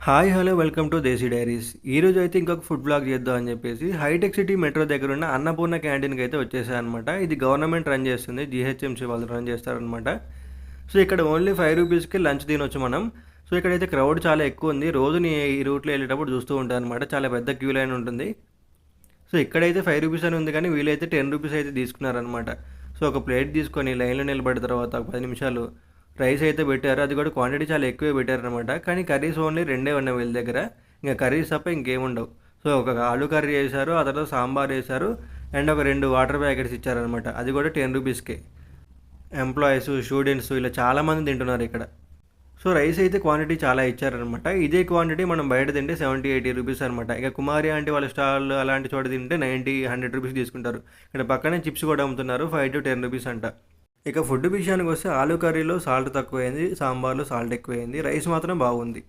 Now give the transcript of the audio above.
Hi hello welcome to desi diaries. ఈరోజు అయితే ఇంకొక ఫుడ్ బ్లాగ్ చేద్దాం అని చెప్పేసి హైటెక్ సిటీ మెట్రో దగ్గర ఉన్న అన్నపూర్ణ క్యాంటీన్కి అయితే వచ్చేసాయన్నమాట. ఇది గవర్నమెంట్ రన్ చేస్తుంది, జీహెచ్ఎంసీ వాళ్ళు రన్ చేస్తారనమాట. సో ఇక్కడ ఓన్లీ 5 రూపీస్కి లంచ్ తినొచ్చు మనం. సో ఇక్కడైతే క్రౌడ్ చాలా ఎక్కువ ఉంది. రోజు నేను ఈ రూట్లో వెళ్ళేటప్పుడు చూస్తూ ఉంటాను అనమాట. చాలా పెద్ద క్యూ లైన్ ఉంటుంది. సో ఇక్కడైతే 5 రూపీస్ అని ఉంది, కానీ వీళ్ళైతే 10 రూపీస్ అయితే తీసుకున్నారనమాట. సో ఒక ప్లేట్ తీసుకొని లైన్లో నిలబడిన తర్వాత ఒక 10 నిమిషాలు రైస్ అయితే పెట్టారు. అది కూడా క్వాంటిటీ చాలా ఎక్కువే పెట్టారనమాట. కానీ కర్రీస్ ఓన్లీ రెండే ఉన్నాయి వీళ్ళ దగ్గర. ఇంకా కర్రీస్ తప్ప ఇంకేముండవు. సో ఒక ఆలు కర్రీ వేశారు, ఆ తర్వాత సాంబార్ వేశారు, అండ్ ఒక 2 వాటర్ ప్యాకెట్స్ ఇచ్చారనమాట. అది కూడా 10 రూపీస్కే. ఎంప్లాయీస్, స్టూడెంట్స్ ఇలా చాలామంది తింటున్నారు ఇక్కడ. సో రైస్ అయితే క్వాంటిటీ చాలా ఇచ్చారనమాట. ఇదే క్వాంటిటీ మనం బయట తింటే 70-80 రూపీస్ అనమాట. ఇక కుమారి ఆంటీ వాళ్ళ స్టాల్ అలాంటి చోట తింటే 90-100 రూపీస్ తీసుకుంటారు. ఇక్కడ పక్కనే చిప్స్ కూడా అమ్ముతున్నారు, 5-10 రూపీస్ అంట. ఇక ఫుడ్ విషయానికి వస్తే ఆలు కర్రీలో సాల్ట్ తక్కువైంది, సాంబార్లో సాల్ట్ ఎక్కువైంది, రైస్ మాత్రం బాగుంది.